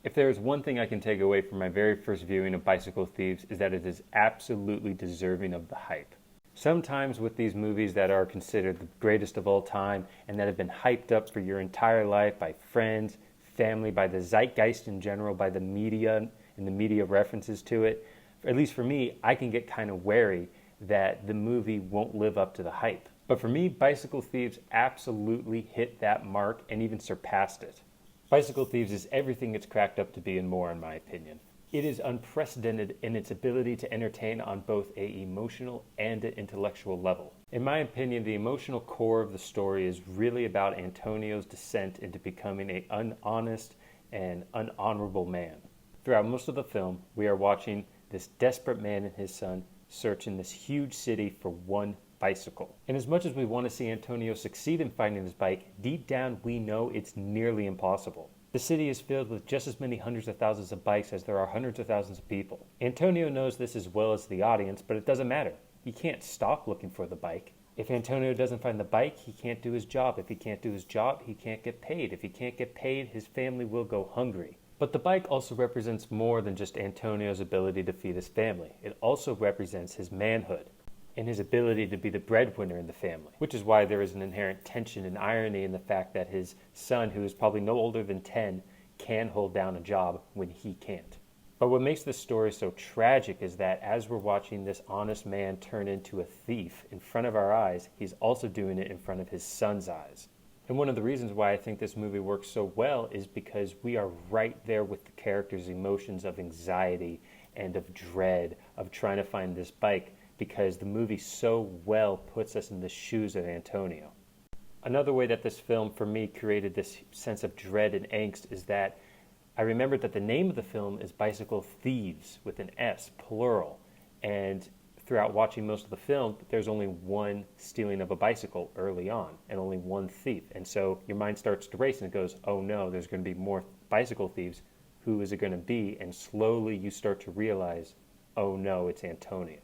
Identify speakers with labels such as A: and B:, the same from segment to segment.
A: If there is one thing I can take away from my very first viewing of Bicycle Thieves is that it is absolutely deserving of the hype. Sometimes with these movies that are considered the greatest of all time and that have been hyped up for your entire life by friends, family, by the zeitgeist in general, by the media and the media references to it, at least for me, I can get kind of wary that the movie won't live up to the hype. But for me, Bicycle Thieves absolutely hit that mark and even surpassed it. Bicycle Thieves is everything it's cracked up to be and more, in my opinion. It is unprecedented in its ability to entertain on both an emotional and an intellectual level. In my opinion, the emotional core of the story is really about Antonio's descent into becoming an honest and unhonorable man. Throughout most of the film, we are watching this desperate man and his son search in this huge city for one bicycle. And as much as we want to see Antonio succeed in finding his bike, deep down we know it's nearly impossible. The city is filled with just as many hundreds of thousands of bikes as there are hundreds of thousands of people. Antonio knows this as well as the audience, but it doesn't matter. He can't stop looking for the bike. If Antonio doesn't find the bike, he can't do his job. If he can't do his job, he can't get paid. If he can't get paid, his family will go hungry. But the bike also represents more than just Antonio's ability to feed his family. It also represents his manhood and his ability to be the breadwinner in the family, which is why there is an inherent tension and irony in the fact that his son, who is probably no older than 10, can hold down a job when he can't. But what makes this story so tragic is that as we're watching this honest man turn into a thief in front of our eyes, he's also doing it in front of his son's eyes. And one of the reasons why I think this movie works so well is because we are right there with the characters' emotions of anxiety and of dread of trying to find this bike, because the movie so well puts us in the shoes of Antonio. Another way that this film for me created this sense of dread and angst is that I remembered that the name of the film is Bicycle Thieves with an S, plural. And throughout watching most of the film, there's only one stealing of a bicycle early on and only one thief. And so your mind starts to race and it goes, oh no, there's going to be more bicycle thieves. Who is it going to be? And slowly you start to realize, oh no, it's Antonio.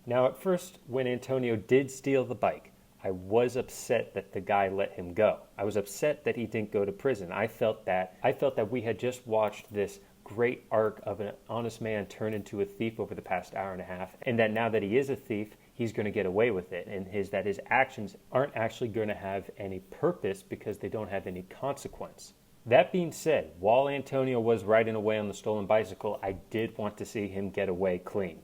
A: Now, at first, when Antonio did steal the bike, I was upset that the guy let him go. I was upset that he didn't go to prison. I felt that we had just watched this great arc of an honest man turn into a thief over the past hour and a half, and that now that he is a thief, he's going to get away with it, and that his actions aren't actually going to have any purpose because they don't have any consequence. That being said, while Antonio was riding away on the stolen bicycle, I did want to see him get away clean.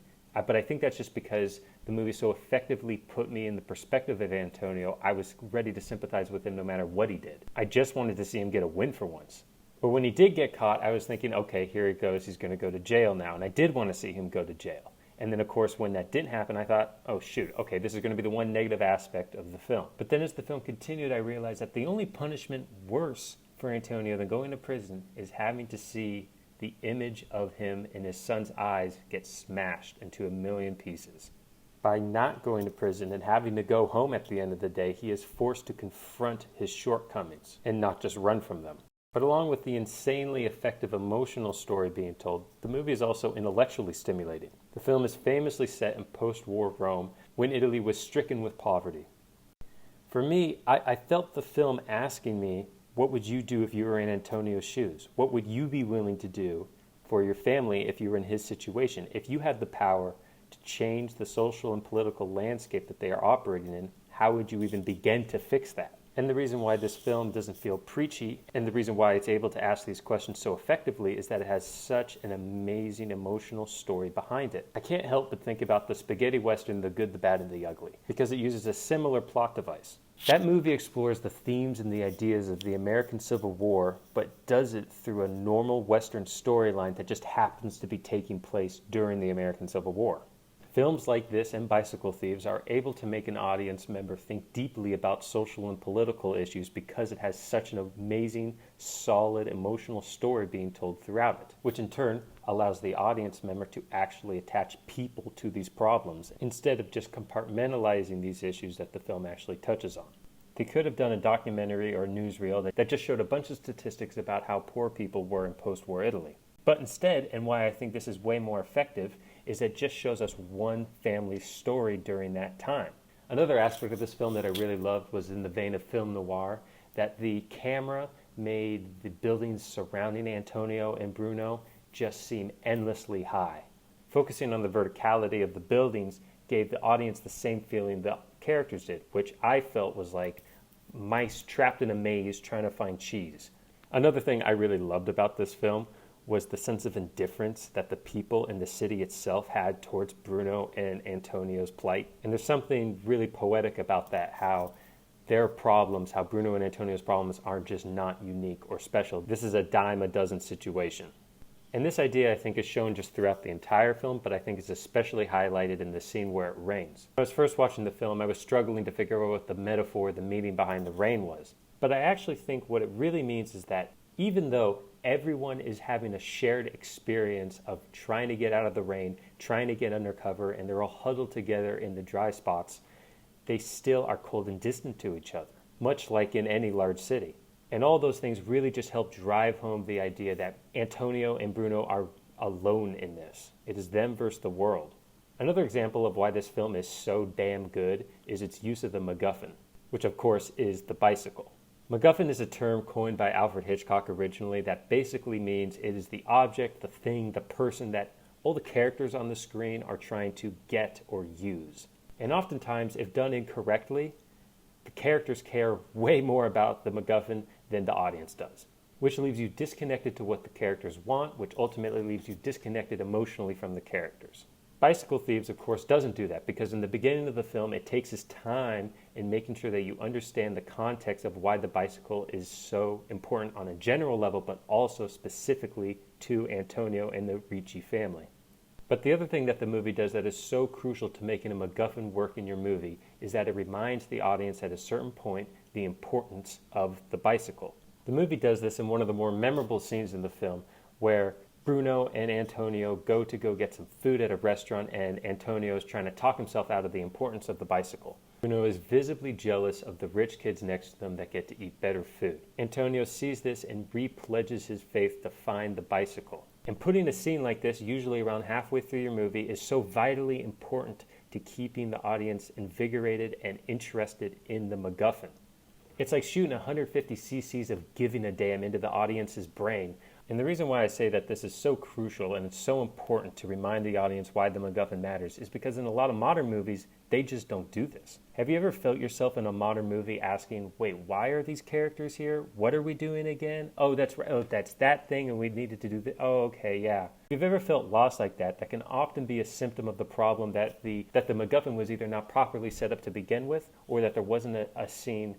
A: But I think that's just because the movie so effectively put me in the perspective of Antonio, I was ready to sympathize with him no matter what he did. I just wanted to see him get a win for once. But when he did get caught, I was thinking, okay, here he goes, he's going to go to jail now. And I did want to see him go to jail. And then, of course, when that didn't happen, I thought, oh, shoot, okay, this is going to be the one negative aspect of the film. But then as the film continued, I realized that the only punishment worse for Antonio than going to prison is having to see the image of him in his son's eyes gets smashed into a million pieces. By not going to prison and having to go home at the end of the day, he is forced to confront his shortcomings and not just run from them. But along with the insanely effective emotional story being told, the movie is also intellectually stimulating. The film is famously set in post-war Rome when Italy was stricken with poverty. For me, I felt the film asking me, what would you do if you were in Antonio's shoes? What would you be willing to do for your family if you were in his situation? If you had the power to change the social and political landscape that they are operating in, how would you even begin to fix that? And the reason why this film doesn't feel preachy, and the reason why it's able to ask these questions so effectively, is that it has such an amazing emotional story behind it. I can't help but think about the spaghetti western, The Good, the Bad, and the Ugly, because it uses a similar plot device. That movie explores the themes and the ideas of the American Civil War, but does it through a normal Western storyline that just happens to be taking place during the American Civil War. Films like this and Bicycle Thieves are able to make an audience member think deeply about social and political issues because it has such an amazing, solid, emotional story being told throughout it, which in turn allows the audience member to actually attach people to these problems instead of just compartmentalizing these issues that the film actually touches on. They could have done a documentary or newsreel that just showed a bunch of statistics about how poor people were in post-war Italy. But instead, and why I think this is way more effective, is it just shows us one family's story during that time. Another aspect of this film that I really loved was in the vein of film noir, that the camera made the buildings surrounding Antonio and Bruno just seem endlessly high. Focusing on the verticality of the buildings gave the audience the same feeling the characters did, which I felt was like mice trapped in a maze trying to find cheese. Another thing I really loved about this film was the sense of indifference that the people in the city itself had towards Bruno and Antonio's plight. And there's something really poetic about that, how their problems, how Bruno and Antonio's problems are just not unique or special. This is a dime a dozen situation. And this idea, I think, is shown just throughout the entire film, but I think is especially highlighted in the scene where it rains. When I was first watching the film, I was struggling to figure out what the metaphor, the meaning behind the rain was. But I actually think what it really means is that even though everyone is having a shared experience of trying to get out of the rain, trying to get under cover, and they're all huddled together in the dry spots, they still are cold and distant to each other, much like in any large city. And all those things really just help drive home the idea that Antonio and Bruno are alone in this. It is them versus the world. Another example of why this film is so damn good is its use of the MacGuffin, which of course is the bicycle. MacGuffin is a term coined by Alfred Hitchcock originally that basically means it is the object, the thing, the person that all the characters on the screen are trying to get or use. And oftentimes, if done incorrectly, the characters care way more about the MacGuffin than the audience does, which leaves you disconnected to what the characters want, which ultimately leaves you disconnected emotionally from the characters. Bicycle Thieves, of course, doesn't do that because in the beginning of the film, it takes its time in making sure that you understand the context of why the bicycle is so important on a general level, but also specifically to Antonio and the Ricci family. But the other thing that the movie does that is so crucial to making a MacGuffin work in your movie is that it reminds the audience at a certain point the importance of the bicycle. The movie does this in one of the more memorable scenes in the film where Bruno and Antonio go get some food at a restaurant and Antonio is trying to talk himself out of the importance of the bicycle. Bruno is visibly jealous of the rich kids next to them that get to eat better food. Antonio sees this and re-pledges his faith to find the bicycle. And putting a scene like this, usually around halfway through your movie, is so vitally important to keeping the audience invigorated and interested in the MacGuffin. It's like shooting 150 cc's of giving a damn into the audience's brain. And the reason why I say that this is so crucial and it's so important to remind the audience why the MacGuffin matters is because in a lot of modern movies, they just don't do this. Have you ever felt yourself in a modern movie asking, wait, why are these characters here? What are we doing again? Oh, that's right. Oh, that's that thing and we needed to do this. Oh, okay, yeah. If you've ever felt lost like that, that can often be a symptom of the problem that the MacGuffin was either not properly set up to begin with or that there wasn't a scene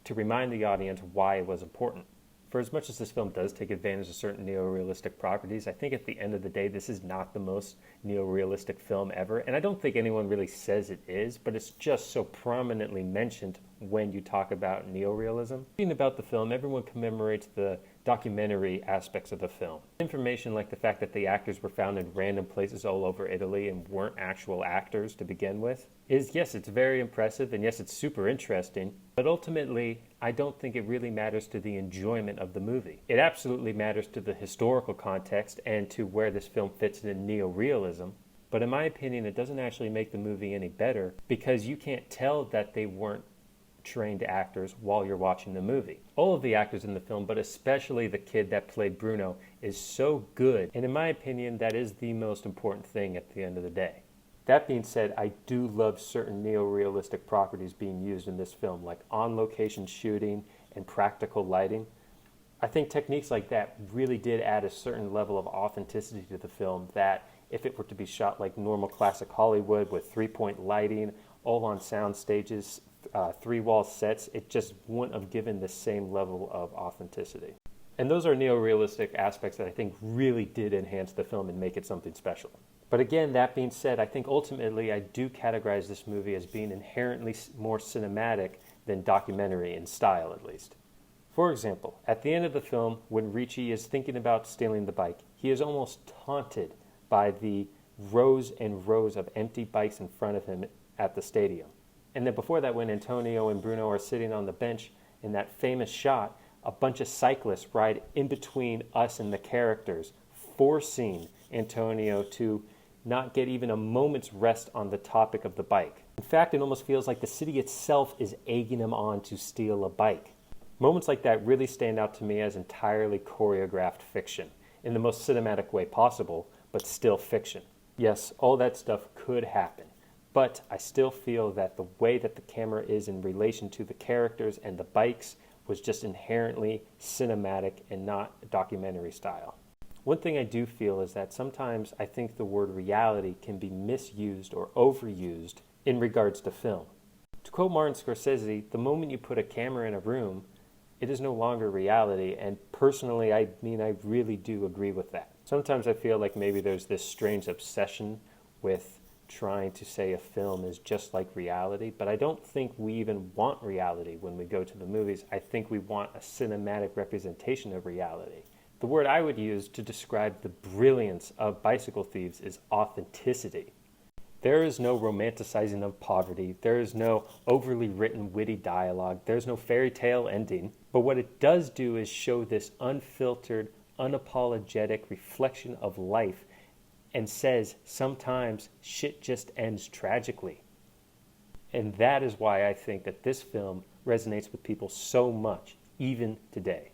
A: to remind the audience why it was important. For as much as this film does take advantage of certain neorealistic properties, I think at the end of the day, this is not the most neorealistic film ever. And I don't think anyone really says it is, but it's just so prominently mentioned when you talk about neorealism. Speaking about the film, everyone commemorates the documentary aspects of the film. Information like the fact that the actors were found in random places all over Italy and weren't actual actors to begin with is, yes, it's very impressive and yes, it's super interesting, but ultimately, I don't think it really matters to the enjoyment of the movie. It absolutely matters to the historical context and to where this film fits in neorealism, but in my opinion, it doesn't actually make the movie any better because you can't tell that they weren't trained actors while you're watching the movie. All of the actors in the film, but especially the kid that played Bruno, is so good, and in my opinion, that is the most important thing at the end of the day. That being said, I do love certain neorealistic properties being used in this film, like on-location shooting and practical lighting. I think techniques like that really did add a certain level of authenticity to the film that if it were to be shot like normal classic Hollywood with three-point lighting, all on sound stages, three-wall sets, it just wouldn't have given the same level of authenticity. And those are neorealistic aspects that I think really did enhance the film and make it something special. But again, that being said, I think ultimately I do categorize this movie as being inherently more cinematic than documentary in style, at least. For example, at the end of the film, when Ricci is thinking about stealing the bike, he is almost taunted by the rows and rows of empty bikes in front of him at the stadium. And then before that, when Antonio and Bruno are sitting on the bench in that famous shot, a bunch of cyclists ride in between us and the characters, forcing Antonio to not get even a moment's rest on the topic of the bike. In fact, it almost feels like the city itself is egging him on to steal a bike. Moments like that really stand out to me as entirely choreographed fiction, in the most cinematic way possible, but still fiction. Yes, all that stuff could happen, but I still feel that the way that the camera is in relation to the characters and the bikes was just inherently cinematic and not documentary style. One thing I do feel is that sometimes I think the word reality can be misused or overused in regards to film. To quote Martin Scorsese, the moment you put a camera in a room, it is no longer reality, and personally, I really do agree with that. Sometimes I feel like maybe there's this strange obsession with trying to say a film is just like reality, but I don't think we even want reality when we go to the movies. I think we want a cinematic representation of reality. The word I would use to describe the brilliance of Bicycle Thieves is authenticity. There is no romanticizing of poverty. There is no overly written witty dialogue. There's no fairy tale ending. But what it does do is show this unfiltered, unapologetic reflection of life and says sometimes shit just ends tragically. And that is why I think that this film resonates with people so much, even today.